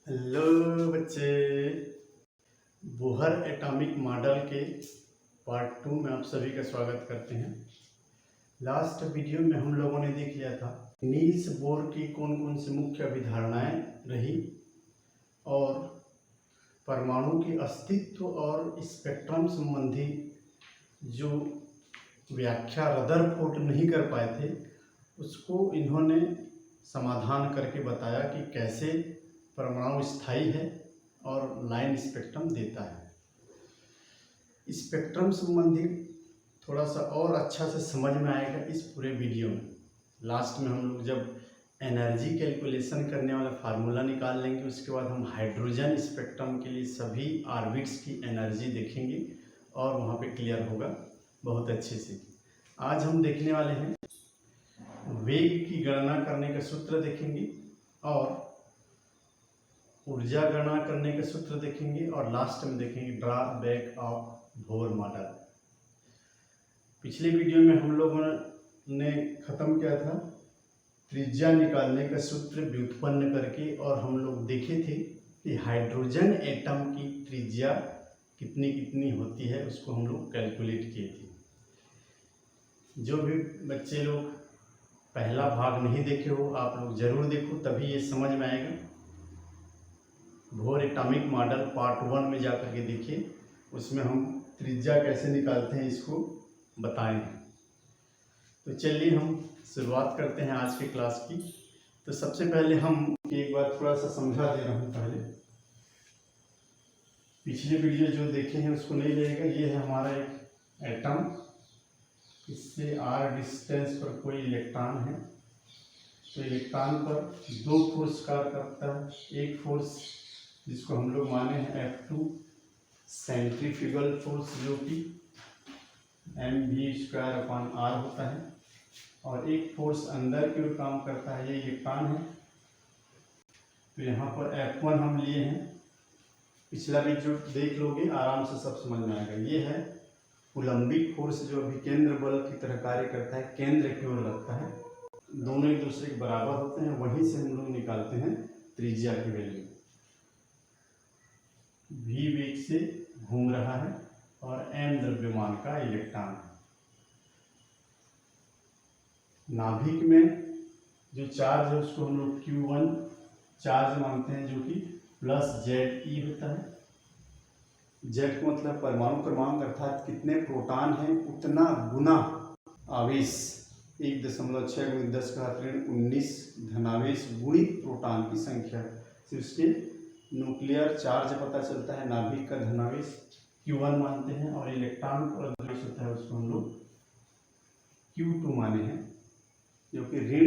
Hello बच्चे। Bohr atomic model के part 2 में आप सभी का स्वागत करते हैं। लास्ट वीडियो में हम लोगों ने देख लिया था नील्स बोर की कौन कौन सी मुख्य अवधारणाएं रही और परमाणु के अस्तित्व और स्पेक्ट्रम संबंधी जो व्याख्या रदरफोर्ड नहीं कर पाए थे उसको इन्होंने समाधान करके बताया कि कैसे परमाणु स्थायी है और लाइन स्पेक्ट्रम देता है। स्पेक्ट्रम संबंधी थोड़ा सा और अच्छा से समझ में आएगा इस पूरे वीडियो में। लास्ट में हम लोग जब एनर्जी कैलकुलेशन करने वाला फार्मूला निकाल लेंगे उसके बाद हम हाइड्रोजन स्पेक्ट्रम के लिए सभी ऑर्बिट्स की एनर्जी देखेंगे और वहाँ पे क्लियर होगा बहुत अच्छे से। आज हम देखने वाले हैं वेग की गणना करने का सूत्र देखेंगे और ऊर्जा गणना करने के सूत्र देखेंगे और लास्ट में देखेंगे draw back of Bohr model. पिछले वीडियो में हम लोगों ने ख़त्म किया था त्रिज्या निकालने का सूत्र व्युत्पन्न करके और हम लोग देखे थे कि हाइड्रोजन एटम की त्रिज्या कितनी कितनी होती है उसको हम लोग कैलकुलेट किए थे। जो भी बच्चे लोग पहला भाग नहीं देखे हो आप लोग ज़रूर देखो, तभी ये समझ में आएगा। बोर एटॉमिक मॉडल पार्ट 1 में जाकर के देखिए, उसमें हम त्रिज्या कैसे निकालते हैं इसको बताएंगे। तो चलिए हम शुरुआत करते हैं आज के क्लास की। तो सबसे पहले हम एक बार थोड़ा सा समझा दे रहा हूँ। पहले पिछले वीडियो जो देखे हैं उसको नहीं लगेगा। ये है हमारा एक एटम, इससे r डिस्टेंस पर कोई इलेक्ट्रॉन है तो इलेक्ट्रॉन पर दो फोर्स कार्य करता है। एक फोर्स जिसको हम लोग माने हैं F2 सेंट्रीफ्यूगल फोर्स जो कि mv²/r होता है, और एक फोर्स अंदर की ओर काम करता है, ये इलेक्ट्रॉन है। तो यहाँ पर F1 हम लिए हैं। पिछला भी जो देख लोगे आराम से सब समझ में आएगा। ये है कूलम्बिक फोर्स जो अभी केंद्र बल की तरह कार्य करता है, केंद्र की ओर लगता है। दोनों एक दूसरे के बराबर होते हैं, वहीं से हम लोग निकालते हैं त्रिज्या की वैल्यू। v वेग से घूम रहा है और m द्रव्यमान का इलेक्ट्रॉन है। नाभिक में जो चार्ज है उसको हम लोग Q1 चार्ज मानते हैं, जो कि +Ze होता है। Z का मतलब परमाणु क्रमांक, अर्थात कितने प्रोटॉन हैं उतना गुना आवेश, 1.6 × 10⁻19 धनावेश गुणित प्रोटॉन की संख्या से उसके न्यूक्लियर चार्ज पता चलता है। नाभिक का धनावेश Q1 मानते हैं और इलेक्ट्रॉन का धनावेश होता है उसको हम लोग Q2 माने हैं, जो कि ऋण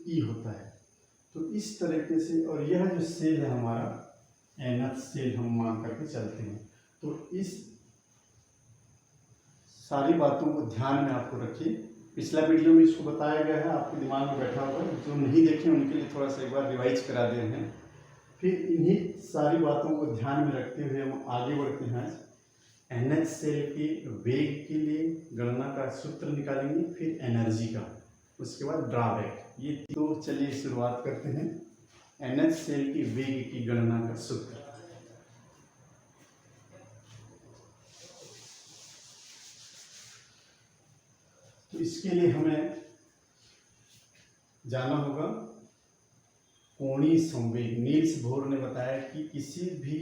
E होता है। तो इस तरीके से, और यह जो सेल है हमारा nth सेल हम मान करके चलते हैं। तो इस सारी बातों को ध्यान में आपको रखिए। पिछला वीडियो में इसको बताया गया है, आपके दिमाग में बैठा होगा। जो नहीं देखे उनके लिए थोड़ा सा एक बार रिवाइज करा दे रहे हैं। फिर इन्हीं सारी बातों को ध्यान में रखते हुए हम आगे बढ़ते हैं। nth सेल के वेग के लिए गणना का सूत्र निकालेंगे, फिर एनर्जी का, उसके बाद ड्रॉबैक। ये तो चलिए शुरुआत करते हैं nth सेल की वेग की गणना का सूत्र। तो इसके लिए हमें जाना होगा कोणीय संवेग। नील्स बोर ने बताया कि किसी भी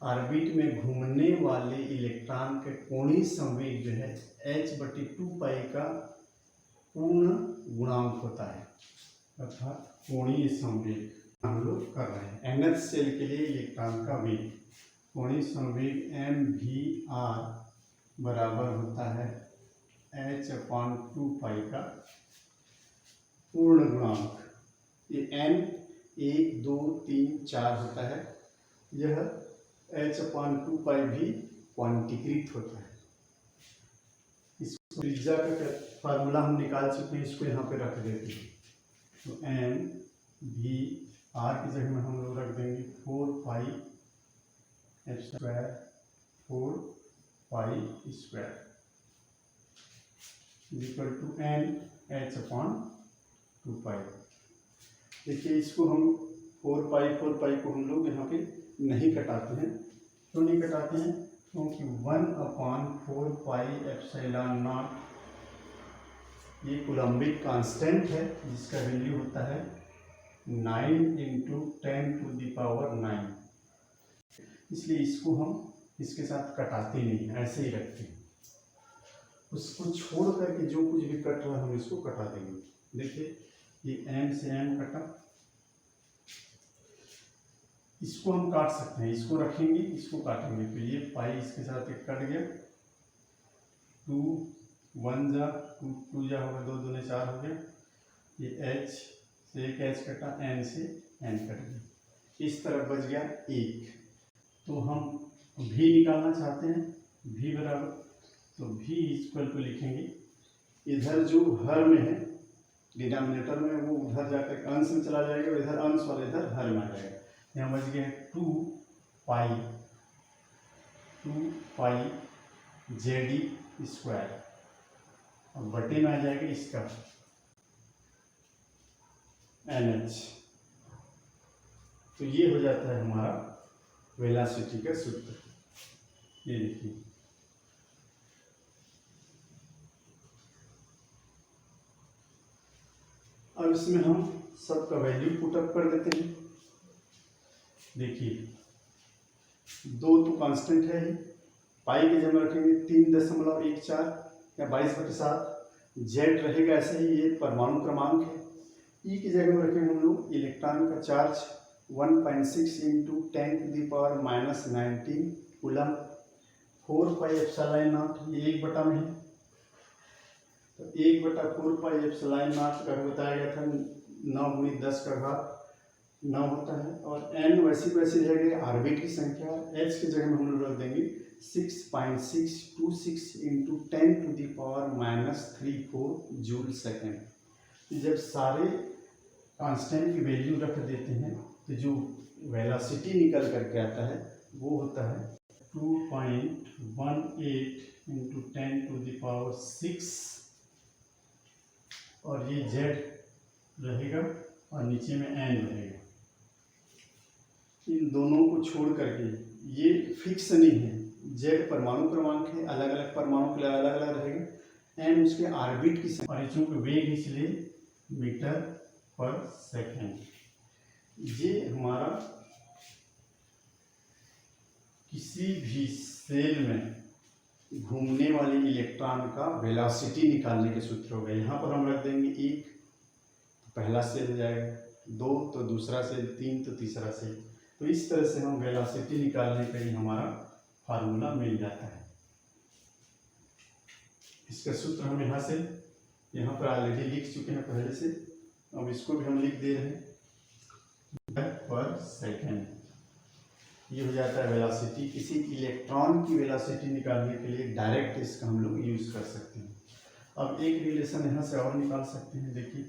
ऑर्बिट में घूमने वाले इलेक्ट्रॉन के कोणीय संवेग जो है h/2π का पूर्ण गुणांक होता है, अर्थात कोणीय संवेग हम लोग कर रहे हैं। nth सेल के लिए इलेक्ट्रॉन का वेग, कोणीय संवेग mvr बराबर होता है h/2π का पूर्ण गुणांक। ये n 1 2 3 4 होता है। यह h/2π भी क्वांटीकृत होता है। इसको त्रिज्या का फार्मूला हम निकाल चुके हैं, इसको यहाँ पे रख देते हैं। तो mvr की जगह में हम लोग रख देंगे 4π² 4π² इक्वल टू n h/2π। देखिए इसको हम 4 पाई को हम लोग यहाँ पे नहीं कटाते हैं। क्यों नहीं कटाते हैं? क्योंकि 1/4 पाई एप्सिलॉन नॉट ये कूलम्बिक कांस्टेंट है जिसका वैल्यू होता है 9 × 10⁹ इसलिए इसको हम इसके साथ कटाते नहीं, ऐसे ही रखते हैं। उसको छोड़ करके जो कुछ भी कट रहा है हम इसको कटा देंगे। देखिए ये m से m कटा, इसको हम काट सकते हैं, इसको रखेंगे, इसको काटेंगे, तो ये पाई इसके साथ एक कट गया, 2 1 जा 2 जा होगा, 2 दूने 4 हो गया, ये h से एक h कटा, n से n कट गया, इस तरफ बच गया 1। तो हम v निकालना चाहते हैं, v बराबर, तो v इक्वल टू लिखेंगे, इधर जो हर में है डिनोमिनेटर में वो उधर जाकर अंश में चला जाएगा, और इधर अंश वाला इधर हर में आ जाएगा। यहाँ बच गया 2 पाई ZE² और बटे में आ जाएगा इसका NH। तो ये हो जाता है हमारा वेलोसिटी का सूत्र। ये देखिए, अब इसमें हम सबका वैल्यू पुटअप कर देते हैं। देखिए 2 तो कांस्टेंट है ही, पाई की जगह रखेंगे 3.14 या 22/7, जेड रहेगा ऐसे ही, ये परमाणु क्रमांक है। ई की जगह में रखेंगे हम लोग इलेक्ट्रॉन का charge 1.6 × 10⁻⁻19 coulomb, 4 pi epsilon not, ये 1 बटा में है, तो 1/4 पाई एप्सिलॉन नॉट का बताया गया था 9 × 10⁻9 होता है, और n वैसी रहेगी ऑर्बिट की संख्या, h की जगह में हम लोग रख देंगे 6.626 × 10⁻⁻34 जूल सेकेंड। जब सारे कांस्टेंट की वैल्यू रख देते हैं तो जो वेलोसिटी निकल करके आता है वो होता है 2.18 × 10⁶, और ये z रहेगा और नीचे में n रहेगा। इन दोनों को छोड़ करके, ये फिक्स नहीं है, z परमाणु क्रमांक है, अलग अलग परमाणु के लिए अलग अलग रहेगा, n उसके ऑर्बिट की संख्या, और चूंकि वेग इसलिए मीटर/सेकेंड। ये हमारा किसी भी सेल में घूमने वाले इलेक्ट्रॉन का वेलोसिटी निकालने के सूत्र हो गए। यहाँ पर हम रख देंगे 1 तो पहला सेल हो जाएगा, 2 तो दूसरा सेल, 3 तो तीसरा सेल। तो इस तरह से हम वेलोसिटी निकालने का ही हमारा फार्मूला मिल जाता है। इसका सूत्र हम यहाँ पर ऑलरेडी लिख चुके हैं पहले से, अब इसको भी हम लिख दे रहे हैं, मीटर/सेकेंड। ये हो जाता है वेलोसिटी। किसी इलेक्ट्रॉन की वेलोसिटी निकालने के लिए डायरेक्ट इसका हम लोग यूज कर सकते हैं। अब एक रिलेशन यहाँ से और निकाल सकते हैं। देखिए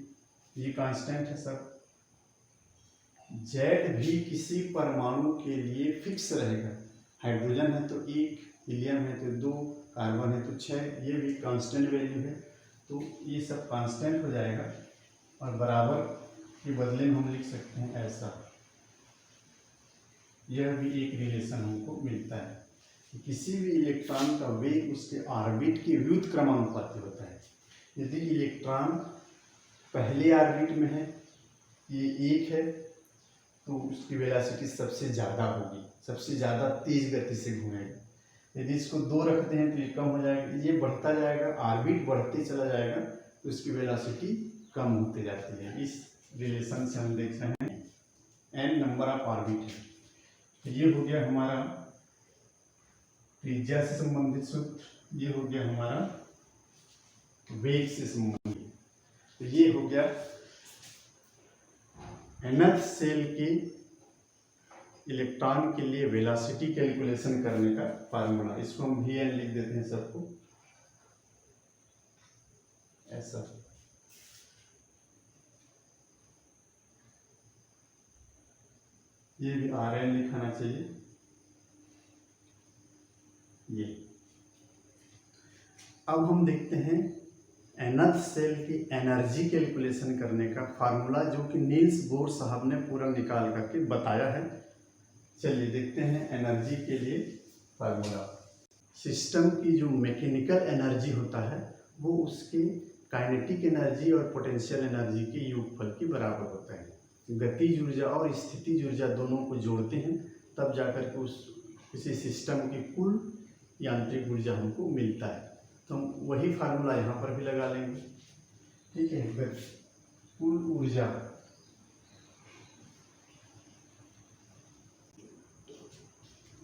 ये कांस्टेंट है सर, जेड भी किसी परमाणु के लिए फिक्स रहेगा। हाइड्रोजन है तो 1, हीलियम है तो 2, कार्बन है तो 6, ये भी कांस्टेंट वैल्यू है, तो ये सब कांस्टेंट हो जाएगा। और बराबर के बदले में हम लिख सकते हैं ऐसा, यह भी एक रिलेशन हमको मिलता है। किसी भी इलेक्ट्रॉन का वेग उसके ऑर्बिट के व्युत्क्रमानुपाती क्रमानुपाती होता है। यदि इलेक्ट्रॉन पहले ऑर्बिट में है, ये 1 है, तो उसकी वेलोसिटी सबसे ज़्यादा होगी, सबसे ज़्यादा तेज गति से घूमेगा। यदि इसको 2 रखते हैं तो ये कम हो जाएगा, ये बढ़ता जाएगा, ऑर्बिट बढ़ते चला जाएगा तो इसकी वेलोसिटी कम होते जाती है। इस रिलेशन से हम देख रहे हैं n नंबर ऑफ ऑर्बिट है। तो ये हो गया हमारा त्रिज्या से संबंधित सूत्र, ये हो गया हमारा वेग से संबंधित। तो ये हो गया nth सेल के इलेक्ट्रॉन के लिए वेलोसिटी कैलकुलेशन करने का फार्मूला। इसको हम Vn लिख देते हैं सबको ऐसा। ये भी Rn लिखाना चाहिए। ये अब हम देखते हैं nth सेल की एनर्जी कैलकुलेशन करने का फार्मूला जो कि नील्स बोर साहब ने पूरा निकाल करके बताया है। चलिए देखते हैं एनर्जी के लिए फार्मूला। सिस्टम की जो मैकेनिकल एनर्जी होता है वो उसके काइनेटिक एनर्जी और पोटेंशियल एनर्जी के योगफल के बराबर होता है। गतिज ऊर्जा और स्थितिज ऊर्जा दोनों को जोड़ते हैं तब जाकर के उस किसी सिस्टम की कुल यांत्रिक ऊर्जा हमको मिलता है। तो हम वही फार्मूला यहाँ पर भी लगा लेंगे। ठीक है, कुल ऊर्जा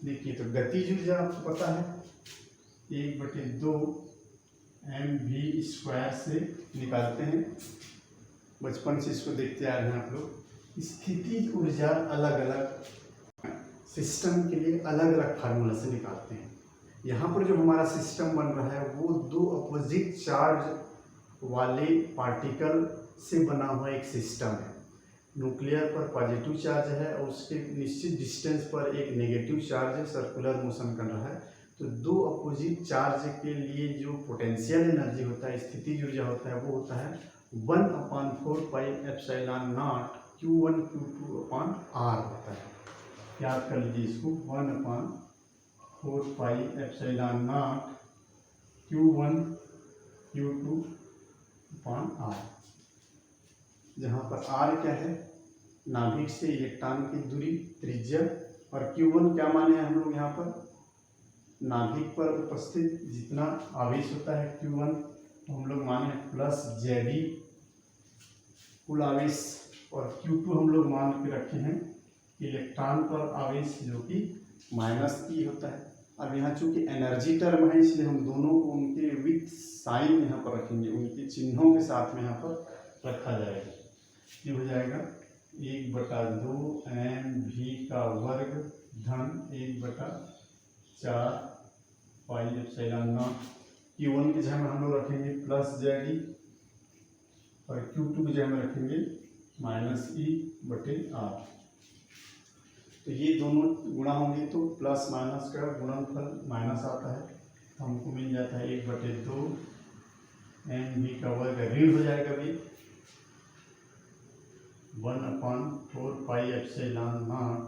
देखिए, तो गतिज ऊर्जा आपको पता है 1/2 mv² से निकालते हैं, बचपन से इसको देखते आ रहे हैं आप लोग। स्थितिज ऊर्जा अलग अलग सिस्टम के लिए अलग अलग फार्मूला से निकालते हैं। यहाँ पर जो हमारा सिस्टम बन रहा है वो दो अपोजिट चार्ज वाले पार्टिकल से बना हुआ एक सिस्टम है। न्यूक्लियर पर पॉजिटिव चार्ज है और उसके निश्चित डिस्टेंस पर एक नेगेटिव चार्ज है, सर्कुलर मोशन कर रहा है। तो दो अपोजिट चार्ज के लिए जो पोटेंशियल एनर्जी होता है, स्थितिज ऊर्जा होता है, वो होता है 1/4πε0 Q1 Q2/R होता है। याद कर लीजिए इसको, 1/4πε0 Q1 Q2/R, जहाँ पर R क्या है, नाभिक से इलेक्ट्रॉन की दूरी, त्रिज्या, और Q1 क्या माने हैं हम लोग यहाँ पर, नाभिक पर उपस्थित जितना आवेश होता है Q1 तो हम लोग माने +Zd कुल आवेश, और Q2 हम लोग मान के रखे हैं इलेक्ट्रॉन पर आवेश जो कि -E होता है। अब यहाँ चूंकि एनर्जी टर्म है इसलिए हम दोनों को उनके विथ साइन यहाँ पर रखेंगे, उनके चिन्हों के साथ में यहाँ पर रखा जाएगा। ये हो जाएगा 1/2 mv² धन 1/4πε0। Q1 की जगह में हम लोग रखेंगे +Zd और Q2 की जगह में रखेंगे -E/R। तो ये दोनों गुणा होंगे तो प्लस माइनस का गुणनफल माइनस आता है, तो हमको मिल जाता है 1/2 mv² ऋण हो जाएगा भी 1/4πε0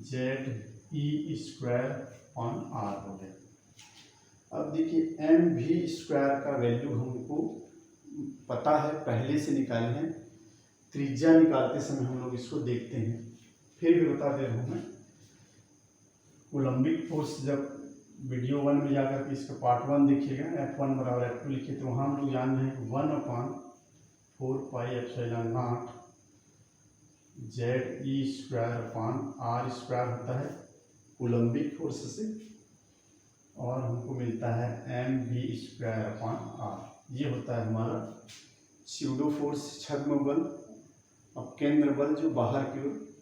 Ze²/R हो गया। अब देखिए mv² का वैल्यू हमको पता है, पहले से निकाले हैं। त्रिज्या निकालते समय हम लोग इसको देखते हैं, फिर भी बता दे रहा हूँ मैं। कूलम्बिक फोर्स जब वीडियो 1 में जाकर के इसका पार्ट 1 देखिएगा, F1 = F2 लिखिए, तो वहाँ हम लोग जान रहे हैं 1/4πε0 Ze²/R² होता है कूलम्बिक फोर्स से, और हमको मिलता है mv²/R। ये होता है हमारा स्यूडो फोर्स, छद्म बल। अब केंद्र बल जो बाहर की ओर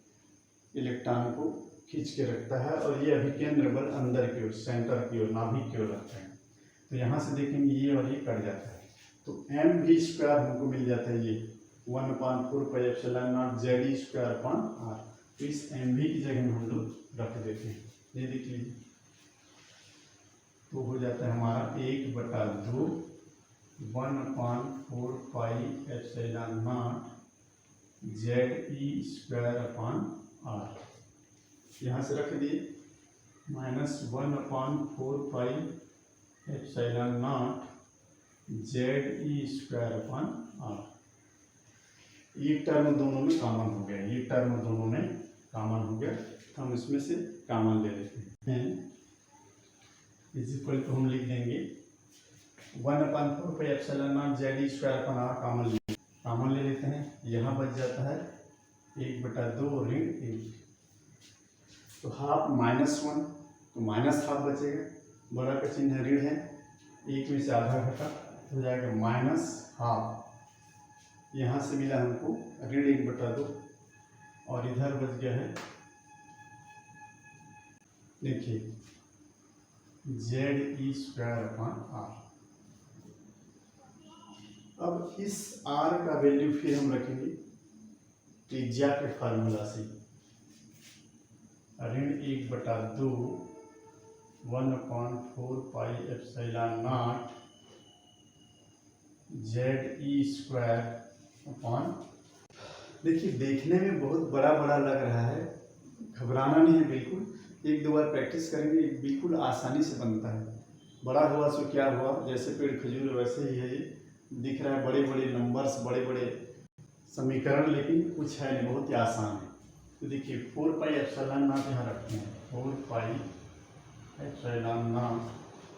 इलेक्ट्रॉन को खींच के रखता है, और ये अभिकेंद्र बल अंदर की ओर, सेंटर की ओर, नाभिक की ओर रखता है। तो यहाँ से देखेंगे ये और ये कट जाता है, तो mv² हमको मिल जाता है ये 1/4πε0 Ze²/R। तो इस mv की जगह में हम लोग रख देते हैं, ये देख लीजिए। तो हो जाता है हमारा 1/2 1/4πε0 Ze²/R। यहाँ से रख दिए -1/4πε0 Ze²/R। ये टर्म दोनों में कॉमन हो गया, ये टर्म दोनों में कॉमन हो गया, तो हम इसमें से कॉमन ले लेते हैं। इक्वल टू हम लिख देंगे 1/4πε0 Ze²/R कॉमन ले लेते हैं। यहाँ बच जाता है 1/2 ऋण 1, तो हाफ -1, तो -½ बचेगा, बड़ा का चिन्ह ऋण है, 1 में से आधा घटा हो जाएगा -½ यहाँ से मिला हमको ऋण 1/2, और इधर बच गया है देखिए Ze²/R। अब इस R का वैल्यू फिर हम रखेंगे त्रिज्या के फार्मूला से, ऋण 1/2 1/4πε0 ZE² देखिए देखने में बहुत बड़ा बड़ा लग रहा है, घबराना नहीं है बिल्कुल। एक दो बार प्रैक्टिस करेंगे बिल्कुल आसानी से बनता है। बड़ा हुआ सो क्या हुआ, जैसे पेड़ खजूर वैसे ही है। ये दिख रहा है बड़े बड़े नंबर्स, बड़े बड़े समीकरण, लेकिन कुछ है नहीं, बहुत ही आसान है। तो देखिए 4 पाई एप्सिलॉन नॉट यहाँ रखते हैं, 4 पाई एप्सिलॉन नॉट,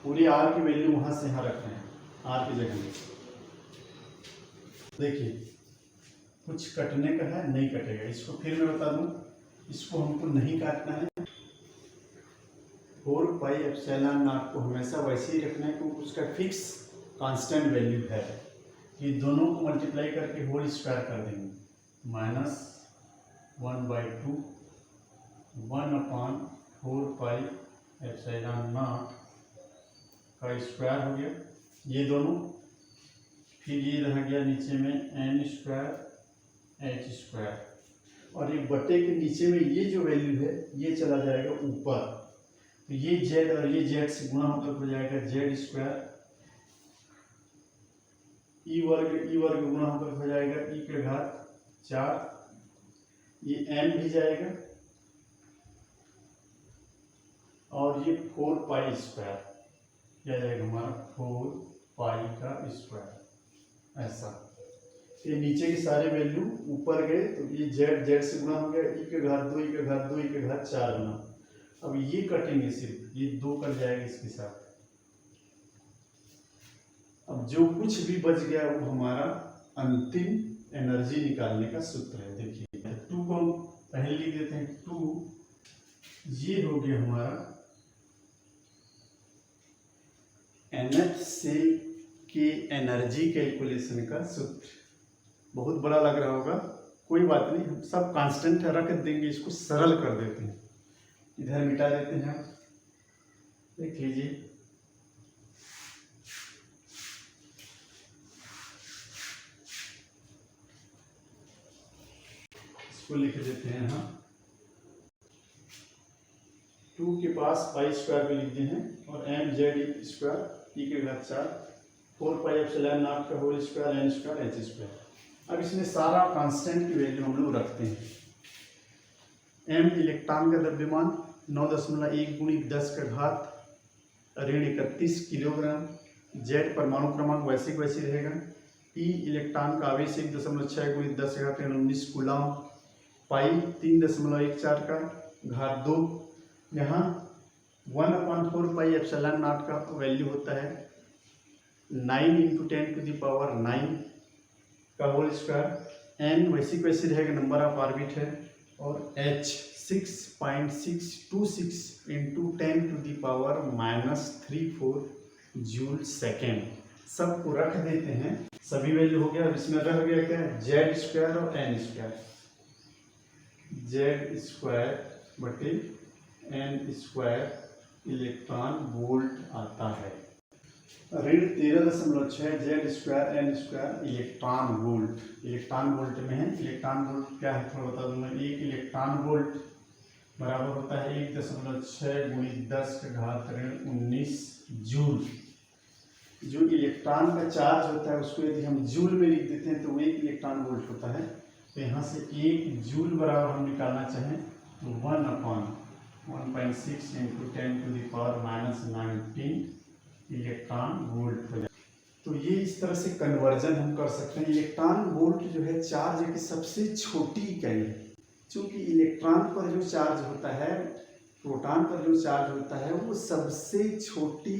पूरी आर की वैल्यू वहाँ से यहाँ रखते हैं, आर की जगह में। देखिए कुछ कटने का है, नहीं कटेगा। इसको फिर मैं बता दूं, इसको हमको नहीं काटना है। 4 पाई एप्सिलॉन नॉट को हमेशा वैसे ही रखना है क्योंकि उसका फिक्स कांस्टेंट वैल्यू है। ये दोनों को मल्टीप्लाई करके होल स्क्वायर कर देंगे, -1/2 1/4 पाई एप्सिलॉन नॉट का स्क्वायर हो गया ये दोनों। फिर ये रह गया नीचे में n² h², और ये बटे के नीचे में ये जो वैल्यू है ये चला जाएगा ऊपर। तो ये z और ये z से गुणा होकर हो जाएगा z², e वर्ग गुणा होकर हो जाएगा e⁴, ये n भी जाएगा, और ये 4 पाई स्क्वायर, क्या जाएगा हमारा 4 पाई का स्क्वायर। ऐसा ये नीचे के सारे वैल्यू ऊपर गए, तो ये z से गुणा हो गया, e⁴ e⁴ 4 गुना। अब ये कटेंगे, सिर्फ ये 2 कट जाएगा इसके साथ। अब जो कुछ भी बच गया वो हमारा अंतिम एनर्जी निकालने का सूत्र है। देखिए 2 को पहले लिख देते हैं, 2 ये हो गया हमारा nth सेल के एनर्जी कैलकुलेशन का सूत्र। बहुत बड़ा लग रहा होगा, कोई बात नहीं, हम सब कांस्टेंट रख देंगे, इसको सरल कर देते हैं, इधर मिटा देते हैं। देख लीजिए इसको लिख देते हैं हम 2 के पास पाई स्क्वायर भी लिख दिए हैं, और mz² e⁴ 4 pi epsilon not का होल स्क्वायर n² h²। अब इसमें सारा कांस्टेंट की वैल्यू हम लोग रखते हैं। m इलेक्ट्रॉन का द्रव्यमान 9.1 × 10⁻31 किलोग्राम। z परमाणु क्रमांक वैसे ही वैसे रहेगा। e इलेक्ट्रॉन का आवेश 1.6 × 10⁻19 कूलम। पाई 3.14 का घात 2। यहाँ 1/4 पाई एप्सिलॉन नॉट का वैल्यू होता है 9 × 10⁹ का होल स्क्वायर। n वैसी वैसी रहेगा, नंबर ऑफ ऑर्बिट है, और h 6.626 × 10⁻34 जूल सेकेंड। सबको रख देते हैं, सभी वैल्यू हो गया। और इसमें रह गया क्या, z² और n², z²/n² इलेक्ट्रॉन वोल्ट आता है। ऋण 13.6 z²n² electron volt. Electron volt में है, इलेक्ट्रॉन वोल्ट क्या है थोड़ा बता दूंगा। 1 इलेक्ट्रॉन वोल्ट बराबर होता है 1.6 × 10⁻19 जूल। जो इलेक्ट्रॉन का चार्ज होता है उसको यदि हम जूल में लिख देते हैं तो 1 इलेक्ट्रॉन वोल्ट होता है। तो यहाँ से 1 जूल बराबर हम निकालना चाहें तो 1/1.6 × 10⁻19 इलेक्ट्रॉन वोल्ट हो जाए। तो ये इस तरह से कन्वर्जन हम कर सकते हैं। इलेक्ट्रॉन वोल्ट जो है चार्ज की सबसे छोटी इकाई है। चूँकि इलेक्ट्रॉन पर जो चार्ज होता है, प्रोटॉन पर जो चार्ज होता है, वो सबसे छोटी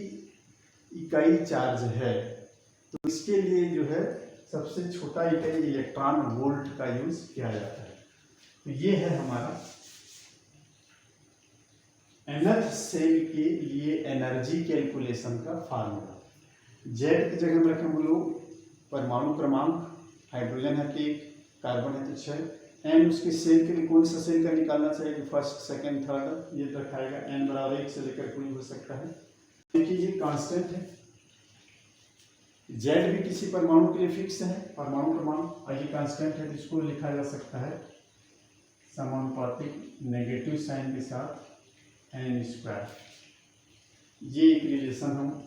इकाई चार्ज है। तो इसके लिए जो है सबसे छोटा इकाई इलेक्ट्रॉन वोल्ट का यूज किया जाता है। तो ये है हमारा nth सेल के लिए एनर्जी कैलकुलेशन का फार्मूला। जेड की जगह में रखें हम लोग परमाणु क्रमांक, हाइड्रोजन है 1, कार्बन है तो 6। एन उसके सेल के लिए कौन सा सेल का निकालना चाहिए, फर्स्ट सेकंड थर्ड, ये रखाएगा। n बराबर 1 से लेकर कोई हो सकता है। देखिए ये कांस्टेंट है। जेड भी किसी परमाणु के लिए फिक्स है, परमाणु क्रमांक, और ये कांस्टेंट है, तो इसको लिखा जा सकता है समानुपातिक नेगेटिव साइन के साथ n²। ये एक रिलेशन हम,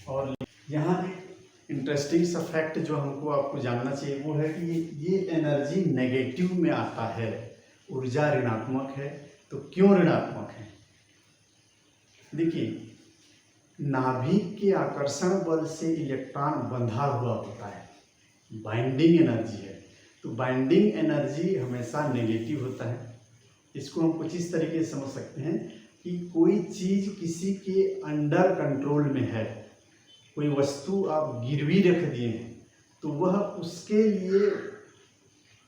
और यहाँ एक इंटरेस्टिंग सा फैक्ट जो हमको आपको जानना चाहिए वो है कि ये एनर्जी नेगेटिव में आता है, ऊर्जा ऋणात्मक है। तो क्यों ऋणात्मक है? देखिए, नाभिक के आकर्षण बल से इलेक्ट्रॉन बंधा हुआ होता है, बाइंडिंग एनर्जी है। तो बाइंडिंग एनर्जी हमेशा नेगेटिव होता है। इसको हम कुछ इस तरीके से समझ सकते हैं कि कोई चीज़ किसी के अंडर कंट्रोल में है, कोई वस्तु आप गिरवी रख दिए हैं, तो वह उसके लिए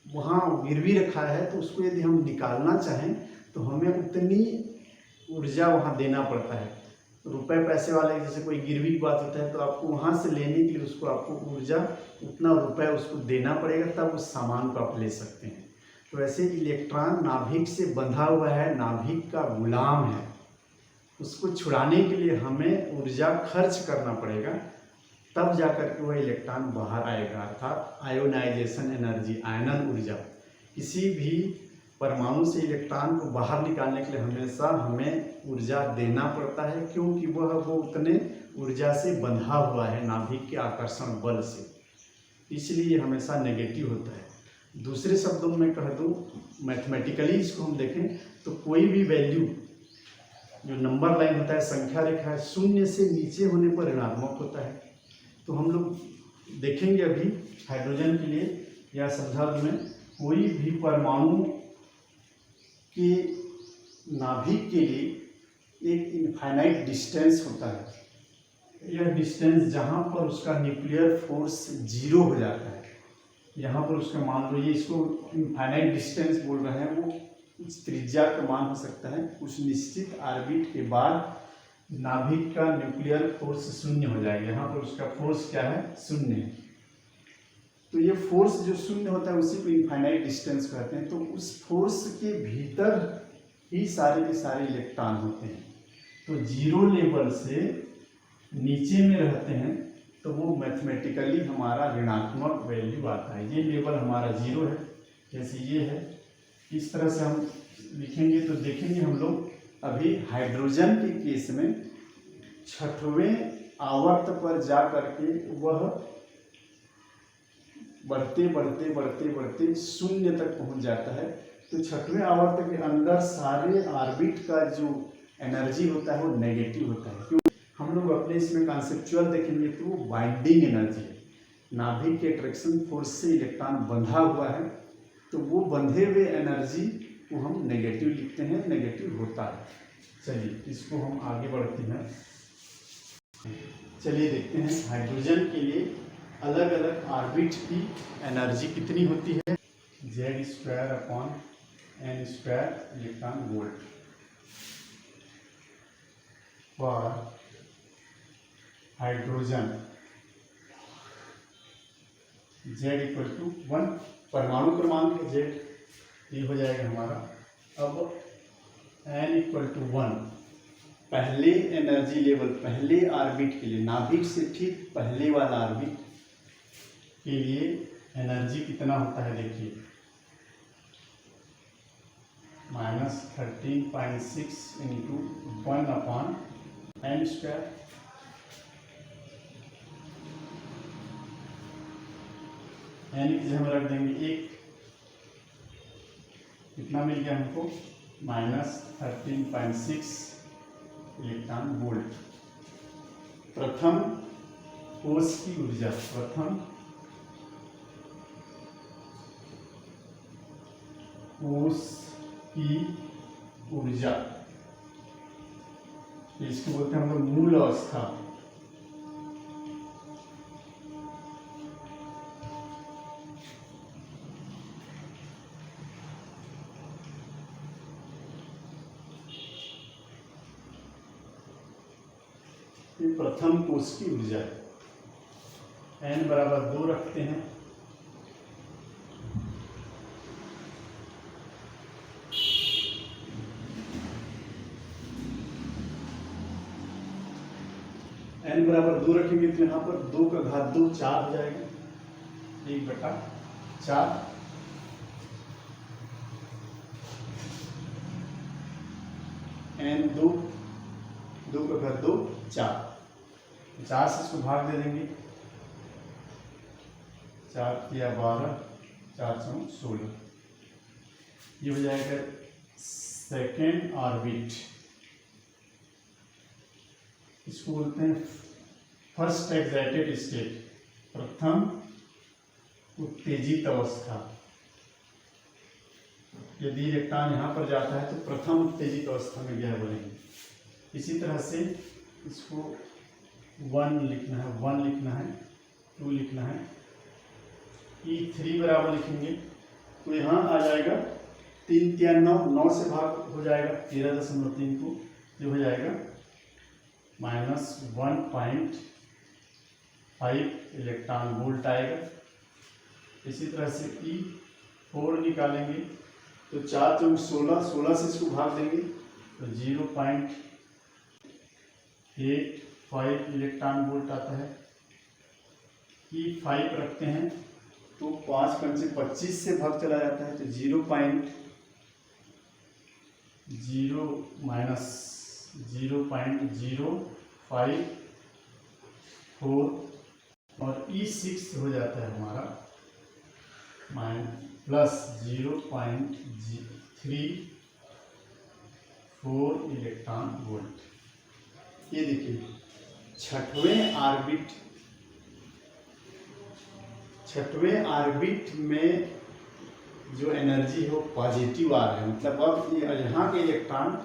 वहाँ गिरवी रखा है, तो उसको यदि हम निकालना चाहें तो हमें उतनी ऊर्जा वहाँ देना पड़ता है। रुपए पैसे वाले जैसे कोई गिरवी की बात होता है, तो आपको वहाँ से लेने के लिए उसको आपको ऊर्जा उतना रुपए उसको देना पड़ेगा, तब उस सामान को आप ले सकते हैं। तो ऐसे इलेक्ट्रॉन नाभिक से बंधा हुआ है, नाभिक का गुलाम है। उसको छुड़ाने के लिए हमें ऊर्जा खर्च करना पड़ेगा, तब जाकर के वह इलेक्ट्रॉन बाहर आएगा, अर्थात आयोनाइजेशन एनर्जी, आयनन ऊर्जा। किसी भी परमाणु से इलेक्ट्रॉन को बाहर निकालने के लिए हमेशा हमें ऊर्जा देना पड़ता है, क्योंकि वो उतने ऊर्जा से बंधा हुआ है नाभिक के आकर्षण बल से, इसलिए हमेशा नेगेटिव होता है। दूसरे शब्दों में कह दूँ, मैथमेटिकली इसको हम देखें तो कोई भी वैल्यू जो नंबर लाइन होता है, संख्या रेखा है, शून्य से नीचे होने पर ऋणात्मक होता है। तो हम लोग देखेंगे अभी हाइड्रोजन के लिए या शब्दार्थ में, कोई भी परमाणु के नाभिक के लिए एक इनफाइनाइट डिस्टेंस होता है। यह डिस्टेंस जहाँ पर उसका न्यूक्लियर फोर्स 0 हो जाता है, यहाँ पर उसका मान लो, ये इसको इनफाइनाइट डिस्टेंस बोल रहे हैं, वो कुछ त्रिज्या का मान हो सकता है। कुछ निश्चित ऑर्बिट के बाद नाभिक का न्यूक्लियर फोर्स 0 हो जाएगा। यहाँ पर उसका फोर्स क्या है? 0 है। तो ये फोर्स जो 0 होता है उसी को इनफाइनाइट डिस्टेंस कहते हैं। तो उस फोर्स के भीतर ही सारे के सारे इलेक्ट्रॉन होते हैं। तो 0 लेवल से नीचे में रहते हैं तो वो मैथमेटिकली हमारा ऋणात्मक वैल्यू आता है। ये लेवल हमारा 0 है, जैसे ये है। इस तरह से हम लिखेंगे तो देखेंगे हम लोग अभी हाइड्रोजन के केस में 6वें आवर्त पर जा करके वह बढ़ते बढ़ते बढ़ते बढ़ते 0 तक पहुंच जाता है। तो 6वें आवर्त के अंदर सारे ऑर्बिट का जो एनर्जी होता है वो नेगेटिव होता है। क्यों? हम लोग अपने इसमें कॉन्सेप्चुअल देखेंगे तो वो बाइंडिंग एनर्जी है। नाभिक के अट्रैक्शन फोर्स से इलेक्ट्रॉन बंधा हुआ है, तो वो बंधे हुए एनर्जी को हम नेगेटिव लिखते हैं, नेगेटिव होता है। चलिए इसको हम आगे बढ़ते हैं। चलिए देखते हैं हाइड्रोजन के लिए अलग अलग ऑर्बिट की एनर्जी कितनी होती है। Z² n² electron volt for hydrogen. Z=1, परमाणु क्रमांक Z, ये हो जाएगा हमारा। अब n=1, पहले एनर्जी लेवल, पहले ऑर्बिट के लिए, नाभिक से ठीक पहले वाला ऑर्बिट के लिए एनर्जी कितना होता है? देखिए -13.6 × 1/n²। n की जगह रख देंगे 1, कितना मिल गया हमको? -13.6 इलेक्ट्रॉन वोल्ट। प्रथम कोश की ऊर्जा, प्रथम कोश की ऊर्जा, इसको बोलते हैं हम लोग मूल अवस्था। ये प्रथम कोश की ऊर्जा है। n = 2 रखते हैं। n = 2 रखेंगे तो यहाँ पर 2⁴ 4 हो जाएगा, 1/4। n 2, 2⁴ 2 4, 4 से इसको भाग दे देंगे 4 या 12, 4 चौक 16, ये हो जाएगा सेकेंड ऑर्बिट। इसको बोलते हैं फर्स्ट एक्साइटेड स्टेट, प्रथम उत्तेजित अवस्था। यदि इलेक्ट्रॉन यहाँ पर जाता है तो प्रथम उत्तेजित अवस्था में गया बोलेंगे। इसी तरह से इसको 1 लिखना है, 1 लिखना है, 2 लिखना है, E3 बराबर लिखेंगे तो यहाँ आ जाएगा 3 या 9, 9 से भाग हो जाएगा 13.3 को, जो हो जाएगा -1.5 इलेक्ट्रॉन वोल्ट आएगा। इसी तरह से E4 निकालेंगे तो 4 चौक 16, 16 से इसको भाग देंगे तो 0.85 इलेक्ट्रॉन वोल्ट आता है। E5 रखते हैं तो 5 5 से 25 से भाग चला जाता है तो 0.054 और E6 हो जाता है हमारा +0.34 इलेक्ट्रॉन वोल्ट। ये देखिए छठवें ऑर्बिट में जो एनर्जी है वो पॉजिटिव आ रहा है, मतलब अब यहाँ के इलेक्ट्रॉन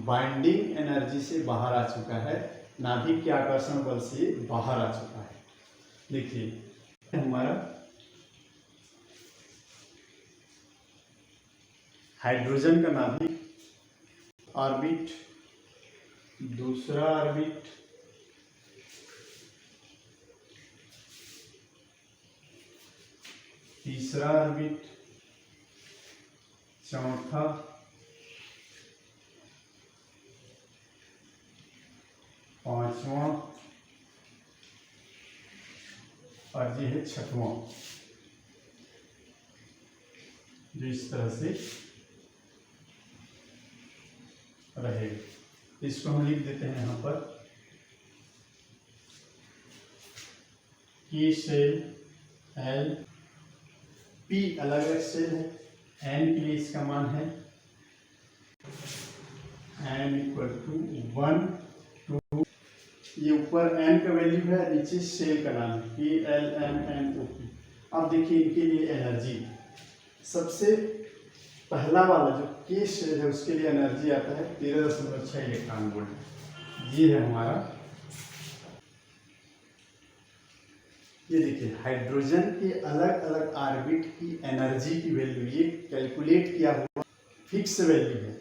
बाइंडिंग एनर्जी से बाहर आ चुका है, नाभिक के आकर्षण बल से बाहर आ चुका है। देखिए हमारा हाइड्रोजन का नाभिक, ऑर्बिट, दूसरा ऑर्बिट, तीसरा ऑर्बिट, चौथा, पांचवा और ये है छठवां, जो इस तरह से रहेगा। इसको हम लिख देते हैं यहाँ पर की सेल एल, पी अलग अलग सेल है, एन के लिए इसका मान है n = 1 2, ये ऊपर n का वैल्यू है, नीचे सेल का नाम है PLMNOP। अब देखिए इनके लिए एनर्जी, सबसे पहला वाला जो के सेल है उसके लिए एनर्जी आता है 13.6 इलेक्ट्रॉन वोल्ट। ये है हमारा, ये देखिए हाइड्रोजन के अलग अलग ऑर्बिट की एनर्जी की वैल्यू, ये कैलकुलेट किया हुआ फिक्स वैल्यू है।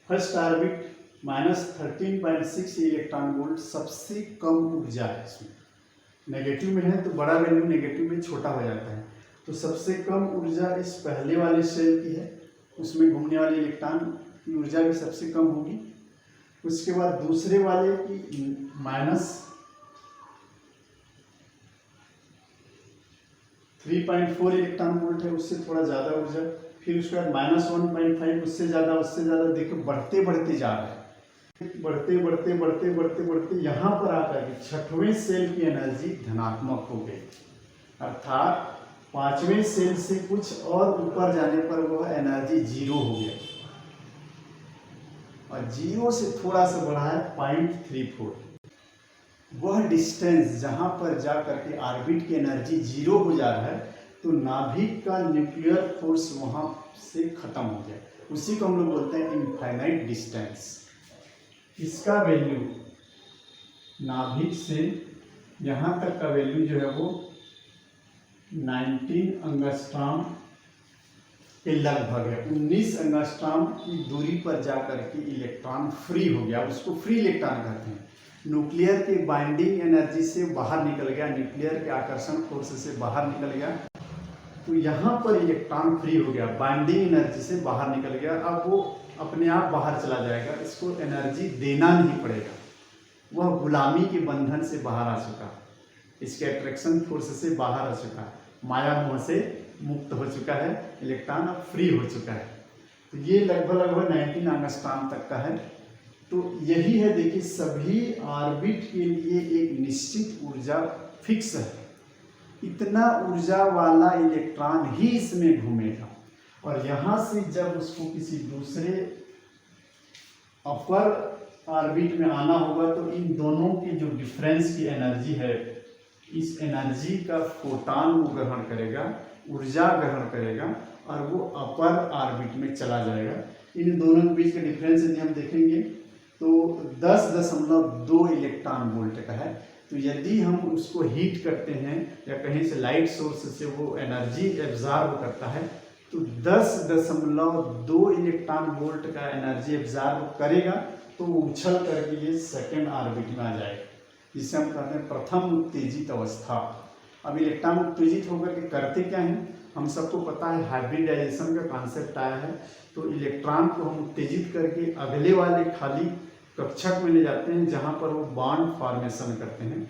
फर्स्ट ऑर्बिट -13.6 इलेक्ट्रॉन वोल्ट सबसे कम ऊर्जा है, इसमें नेगेटिव में है तो बड़ा वैल्यू नेगेटिव में छोटा हो जाता है। तो सबसे कम ऊर्जा इस पहले वाले सेल की है, उसमें घूमने वाले इलेक्ट्रॉन की ऊर्जा भी सबसे कम होगी। उसके बाद दूसरे वाले की -3.4 इलेक्ट्रॉन वोल्ट है, उससे थोड़ा ज़्यादा ऊर्जा। फिर उसके बाद -1.5, उससे ज़्यादा, देखो बढ़ते बढ़ते जा रहा है, बढ़ते बढ़ते बढ़ते बढ़ते बढ़ते यहाँ पर आकर के छठवें सेल की एनर्जी धनात्मक हो गई, अर्थात पांचवें सेल से कुछ और ऊपर जाने पर वह एनर्जी 0 हो गया, और 0 से थोड़ा सा बढ़ा है 0.34। वह डिस्टेंस जहाँ पर जा करके ऑर्बिट की एनर्जी 0 हो जा रहा है तो नाभिक का न्यूक्लियर फोर्स वहाँ से खत्म हो गया, उसी को हम लोग बोलते हैं इनफाइनाइट डिस्टेंस। इसका वैल्यू नाभिक से यहाँ तक का वैल्यू जो है वो 19 एंगस्ट्रॉम के लगभग है। 19 एंगस्ट्रॉम की दूरी पर जाकर के इलेक्ट्रॉन फ्री हो गया, उसको फ्री इलेक्ट्रॉन कहते हैं। न्यूक्लियर के बाइंडिंग एनर्जी से बाहर निकल गया, न्यूक्लियर के आकर्षण फोर्स से बाहर निकल गया, तो यहाँ पर इलेक्ट्रॉन फ्री हो गया, बाइंडिंग एनर्जी से बाहर निकल गया। अब वो अपने आप बाहर चला जाएगा, इसको एनर्जी देना नहीं पड़ेगा, वह गुलामी के बंधन से बाहर आ चुका, इसके अट्रैक्शन फोर्स से बाहर आ चुका, माया मोह से मुक्त हो चुका है, इलेक्ट्रॉन अब फ्री हो चुका है। तो ये लगभग 19 एंगस्ट्रॉम तक का है। तो यही है, देखिए सभी ऑर्बिट के लिए एक निश्चित ऊर्जा फिक्स है। इतना ऊर्जा वाला इलेक्ट्रॉन ही इसमें घूमेगा। और यहाँ से जब उसको किसी दूसरे अपर ऑर्बिट में आना होगा तो इन दोनों की जो डिफरेंस की एनर्जी है, इस एनर्जी का फोटॉन वो ग्रहण करेगा, ऊर्जा ग्रहण करेगा और वो अपर ऑर्बिट में चला जाएगा। इन दोनों के बीच का डिफरेंस यदि हम देखेंगे तो 10.2 इलेक्ट्रॉन वोल्ट का है। तो यदि हम उसको हीट करते हैं या कहीं से लाइट सोर्स से वो एनर्जी एब्जॉर्ब करता है तो 10.2 इलेक्ट्रॉन वोल्ट का एनर्जी एब्जॉर्ब करेगा तो वो उछल करके ये सेकेंड ऑर्बिट में आ जाएगा, जिसे हम कहते हैं प्रथम उत्तेजित अवस्था। अब इलेक्ट्रॉन उत्तेजित होकर के करते क्या हैं, हम सबको पता है हाइब्रिडाइजेशन का कॉन्सेप्ट आया है। तो इलेक्ट्रॉन को हम उत्तेजित करके अगले वाले खाली कक्षक में ले जाते हैं जहाँ पर वो बॉन्ड फॉर्मेशन करते हैं।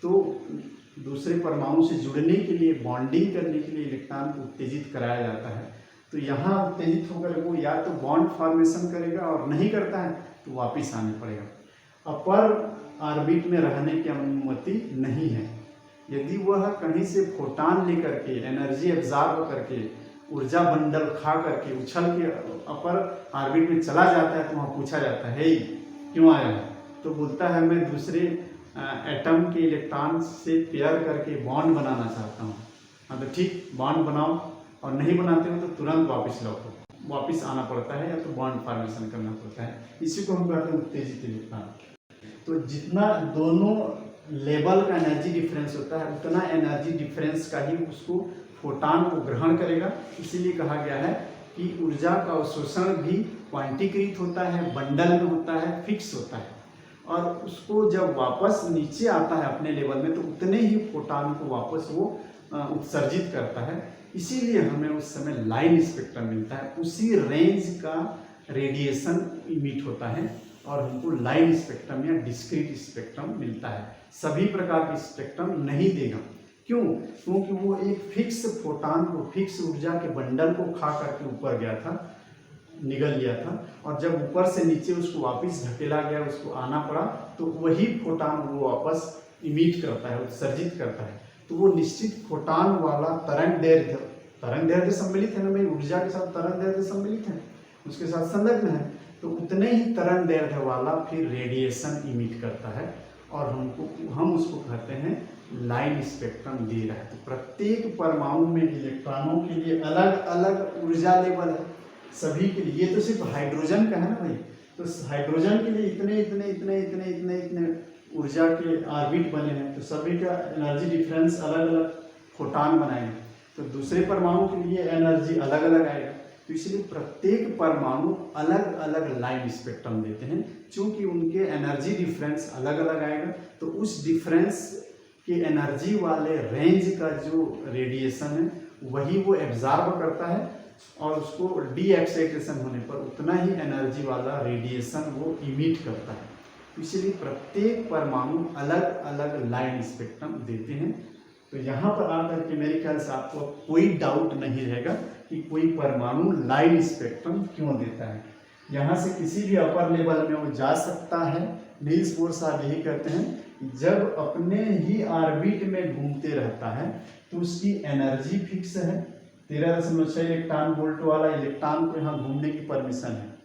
तो दूसरे परमाणु से जुड़ने के लिए, बॉन्डिंग करने के लिए इलेक्ट्रॉन को उत्तेजित कराया जाता है। तो यहाँ उत्तेजित होकर वो या तो बॉन्ड फॉर्मेशन करेगा और नहीं करता है तो वापिस आने पड़ेगा। अपर ऑर्बिट में रहने की अनुमति नहीं है। यदि वह कहीं से फोटॉन लेकर के एनर्जी एब्जॉर्ब करके ऊर्जा बंडल खा करके उछल के अपर ऑर्बिट में चला जाता है तो वहाँ पूछा जाता है क्यों आया है, तो बोलता है मैं दूसरे एटम के इलेक्ट्रॉन से पेयर करके बॉन्ड बनाना चाहता हूँ। हाँ तो ठीक, बॉन्ड बनाओ, और नहीं बनाते हो तो तुरंत वापस लौटो, वापस आना पड़ता है या तो बॉन्ड फॉर्मेशन करना पड़ता है। इसी को हम कहते हैं उत्तेजित इलेक्ट्रॉन। तो जितना दोनों लेवल का एनर्जी डिफरेंस होता है उतना एनर्जी डिफरेंस का ही उसको फोटॉन को ग्रहण करेगा। इसीलिए कहा गया है कि ऊर्जा का अवशोषण भी क्वांटीकृत होता है, बंडल में होता है, फिक्स होता है, और उसको जब वापस नीचे आता है अपने लेवल में तो उतने ही फोटॉन को वापस वो उत्सर्जित करता है। इसीलिए हमें उस समय लाइन स्पेक्ट्रम मिलता है, उसी रेंज का रेडिएशन इमिट होता है और हमको लाइन स्पेक्ट्रम या डिस्क्रीट स्पेक्ट्रम मिलता है। सभी प्रकार के स्पेक्ट्रम नहीं देगा। क्यों? क्योंकि वो एक फिक्स फोटॉन को, फिक्स ऊर्जा के बंडल को खा करके ऊपर गया था, निगल गया था, और जब ऊपर से नीचे उसको वापस धकेला गया, उसको आना पड़ा, तो वही फोटॉन वो वापस इमिट करता है, उत्सर्जित करता है। तो वो निश्चित फोटॉन वाला तरंग दैर्ध्य सम्मिलित है ना भाई, ऊर्जा के साथ तरंग दैर्ध्य सम्मिलित है, उसके साथ संलग्न है, तो उतने ही तरंग दैर्ध्य वाला फिर रेडिएशन इमिट करता है और हम उसको कहते हैं लाइन स्पेक्ट्रम दे रहा है। तो प्रत्येक परमाणु में इलेक्ट्रॉनों के लिए अलग अलग ऊर्जा लेवल है सभी के लिए। ये तो सिर्फ हाइड्रोजन का है ना भाई, तो हाइड्रोजन के लिए इतने इतने इतने इतने इतने इतने ऊर्जा के ऑर्बिट बने हैं, तो सभी का एनर्जी डिफरेंस अलग अलग फोटॉन बनाएंगे, तो दूसरे परमाणु के लिए एनर्जी अलग अलग आएगा। तो इसलिए प्रत्येक परमाणु अलग अलग लाइन स्पेक्ट्रम देते हैं, क्योंकि उनके एनर्जी डिफरेंस अलग अलग आएगा। तो उस डिफरेंस के एनर्जी वाले रेंज का जो रेडिएशन है वही वो एब्जॉर्ब करता है और उसको डी एक्साइटेशन होने पर उतना ही एनर्जी वाला रेडिएशन वो इमिट करता है। इसलिए प्रत्येक परमाणु अलग अलग लाइन स्पेक्ट्रम देते हैं। तो यहाँ पर आकर के मेरे ख्याल से आपको कोई डाउट नहीं रहेगा कि कोई परमाणु लाइन स्पेक्ट्रम क्यों देता है। यहाँ से किसी भी अपर लेवल में वो जा सकता है। नील्स बोर साहब यही कहते हैं, जब अपने ही ऑर्बिट में घूमते रहता है तो उसकी एनर्जी फिक्स है। 13.6 इलेक्ट्रॉन वोल्ट वाला इलेक्ट्रॉन को यहाँ घूमने की परमिशन है।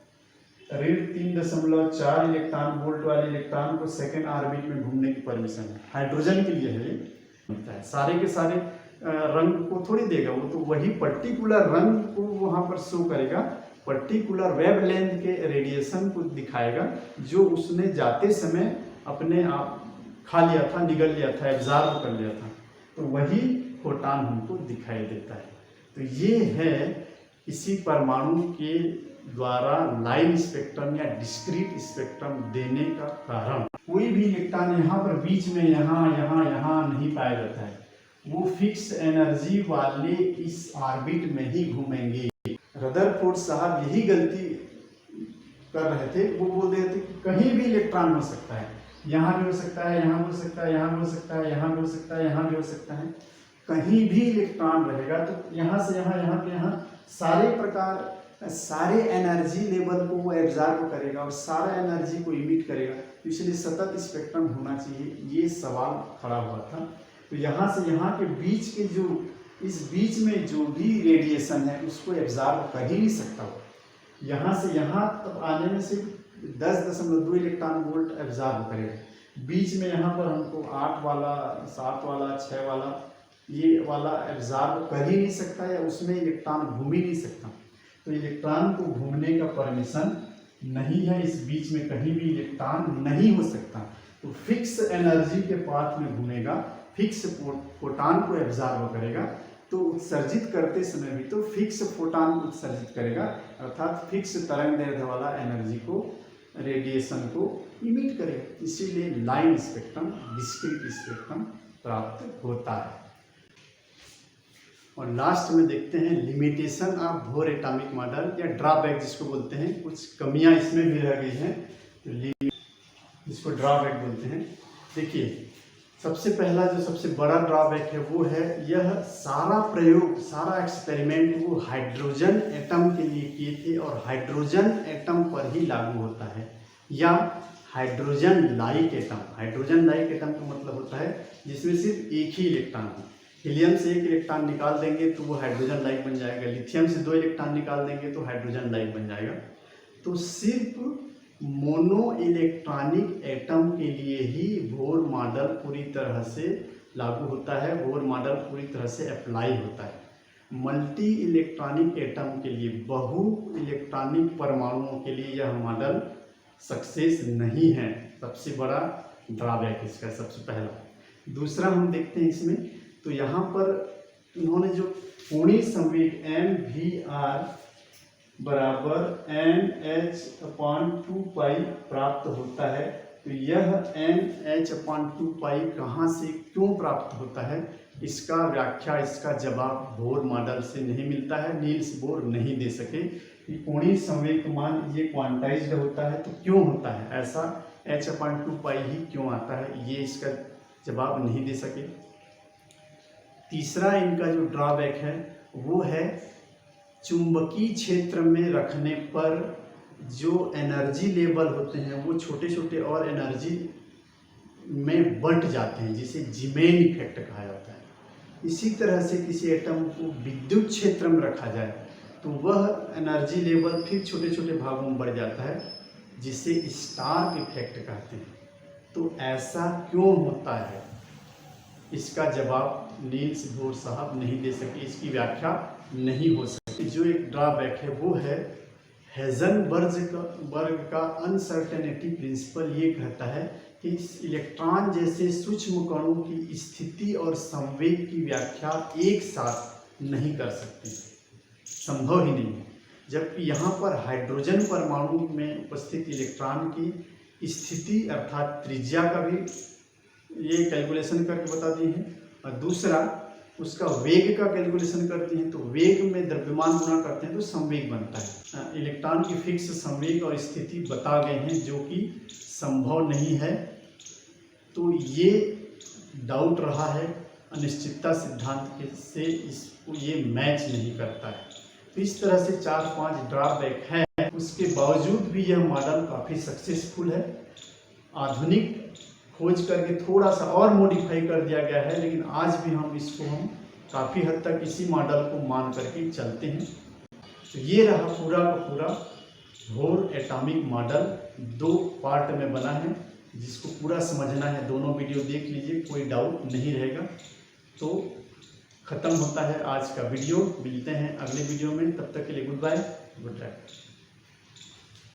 3.4 इलेक्ट्रॉन वोल्ट वाले इलेक्ट्रॉन को सेकेंड ऑर्बिट में घूमने की परमिशन है। हाइड्रोजन के लिए है होता है, सारे के सारे रंग को थोड़ी देगा, वो तो वही पर्टिकुलर रंग को वहाँ पर शो करेगा, पर्टिकुलर वेवलेंथ के रेडिएशन को दिखाएगा जो उसने जाते समय अपने आप खा लिया था, निगल लिया था, एब्जॉर्ब कर लिया था, तो वही फोटॉन हमको दिखाई देता है। तो ये है किसी परमाणु के द्वारा लाइन स्पेक्ट्रम या डिस्क्रीट स्पेक्ट्रम देने का कारण। कोई भी इलेक्ट्रॉन यहाँ पर बीच में यहाँ नहीं पाया जाता है, वो फिक्स एनर्जी वाले इस ऑर्बिट में ही घूमेंगे। रदरफोर्ड साहब यही गलती कर रहे थे, वो बोल रहे थे कि कहीं भी इलेक्ट्रॉन हो सकता है, यहाँ भी हो सकता है, यहाँ भी हो सकता है, यहाँ भी हो सकता है, यहाँ भी हो सकता है, यहाँ भी हो सकता है, कहीं भी इलेक्ट्रॉन रहेगा तो यहाँ से यहाँ पे यहाँ सारे प्रकार सारे एनर्जी लेवल को वो एब्जॉर्ब करेगा और सारा एनर्जी को इमिट करेगा। तो इसलिए सतत स्पेक्ट्रम होना चाहिए, ये सवाल खड़ा हुआ था। तो यहाँ से यहाँ के बीच के जो इस बीच में जो भी रेडिएशन है उसको एब्जॉर्ब कर ही नहीं सकता हो। यहाँ से यहाँ तक आने में सिर्फ 10.2 इलेक्ट्रॉन वोल्ट एब्जॉर्ब करेगा। बीच में यहाँ पर हमको 8 वाला, 7 वाला, 6 वाला, ये वाला एब्जॉर्ब कर ही नहीं सकता या उसमें इलेक्ट्रॉन घूम ही नहीं सकता। तो इलेक्ट्रॉन को घूमने का परमिशन नहीं है, इस बीच में कहीं भी इलेक्ट्रॉन नहीं हो सकता। तो फिक्स एनर्जी के पाथ में घूमेगा, फिक्स फोटॉन को एब्जॉर्ब करेगा, तो उत्सर्जित करते समय भी तो फिक्स फोटॉन को उत्सर्जित करेगा, अर्थात फिक्स तरंग दैर्ध्य वाला एनर्जी को, रेडिएशन को इमिट करेगा। इसीलिए लाइन स्पेक्ट्रम, डिस्क्रीट स्पेक्ट्रम प्राप्त होता है। और लास्ट में देखते हैं limitation of Bohr atomic model या ड्रॉबैक जिसको बोलते हैं। कुछ कमियां इसमें भी रह गई हैं, जिसको ड्रॉबैक बोलते हैं। देखिए, सबसे पहला जो सबसे बड़ा ड्रॉबैक है वो है यह सारा प्रयोग, सारा एक्सपेरिमेंट वो हाइड्रोजन एटम के लिए किए थे और हाइड्रोजन एटम पर ही लागू होता है, या hydrogen like atom. Hydrogen like atom का मतलब होता है जिसमें सिर्फ एक ही इलेक्ट्रॉन हो। हीलियम से 1 इलेक्ट्रॉन निकाल देंगे तो वो हाइड्रोजन लाइक बन जाएगा, लिथियम से 2 इलेक्ट्रॉन निकाल देंगे तो हाइड्रोजन लाइक बन जाएगा। तो सिर्फ मोनो इलेक्ट्रॉनिक एटम के लिए ही बोहर मॉडल पूरी तरह से लागू होता है, बोहर मॉडल पूरी तरह से अप्लाई होता है। मल्टी इलेक्ट्रॉनिक एटम के लिए, बहु इलेक्ट्रॉनिक परमाणुओं के लिए यह मॉडल सक्सेस नहीं है। सबसे बड़ा ड्रॉबैक इसका सबसे पहला। दूसरा हम देखते हैं इसमें, तो यहाँ पर इन्होंने जो कोणीय संवेग mvr बराबर NH/2π प्राप्त होता है, तो यह NH/2π कहाँ से क्यों प्राप्त होता है, इसका व्याख्या, इसका जवाब बोहर मॉडल से नहीं मिलता है। नील्स बोर नहीं दे सके कि कोणीय संवेग मान ये क्वांटाइज्ड होता है, तो क्यों होता है ऐसा, H/2π ही क्यों आता है, ये इसका जवाब नहीं दे सके। तीसरा इनका जो ड्रॉबैक है वो है चुंबकीय क्षेत्र में रखने पर जो एनर्जी लेवल होते हैं वो छोटे छोटे और एनर्जी में बंट जाते हैं, जिसे जीमेन इफेक्ट कहा जाता है। इसी तरह से किसी एटम को विद्युत क्षेत्र में रखा जाए तो वह एनर्जी लेवल फिर छोटे छोटे भागों में बढ़ जाता है, जिसे स्टार इफेक्ट कहते हैं। तो ऐसा क्यों होता है, इसका जवाब नील्स बोर साहब नहीं दे सके, इसकी व्याख्या नहीं हो सकती। जो एक ड्रॉबैक है वो है हेज़नबर्ग का अनसर्टेनिटी प्रिंसिपल। ये कहता है कि इलेक्ट्रॉन जैसे सूक्ष्म कणों की स्थिति और संवेग की व्याख्या एक साथ नहीं कर सकते, संभव ही नहीं है। जबकि यहाँ पर हाइड्रोजन परमाणु में उपस्थित इलेक्ट्रॉन की स्थिति अर्थात त्रिज्या का भी ये कैलकुलेशन करके बता दिए हैं, और दूसरा उसका वेग का कैलकुलेशन करते हैं। तो वेग में द्रव्यमान गुणा करते हैं तो संवेग बनता है। इलेक्ट्रॉन की फिक्स संवेग और स्थिति बता गए हैं, जो कि संभव नहीं है। तो ये डाउट रहा है, अनिश्चितता सिद्धांत से इसको ये मैच नहीं करता है। तो इस तरह से 4-5 ड्रॉबैक है, उसके बावजूद भी यह मॉडल काफ़ी सक्सेसफुल है। आधुनिक खोज करके थोड़ा सा और मॉडिफाई कर दिया गया है, लेकिन आज भी हम काफ़ी हद तक इसी मॉडल को मान करके चलते हैं। तो ये रहा पूरा का पूरा बोहर एटॉमिक मॉडल, 2 पार्ट में बना है, जिसको पूरा समझना है। दोनों वीडियो देख लीजिए, कोई डाउट नहीं रहेगा। तो ख़त्म होता है आज का वीडियो, मिलते हैं अगले वीडियो में, तब तक के लिए गुड बाय, गुड नाइट।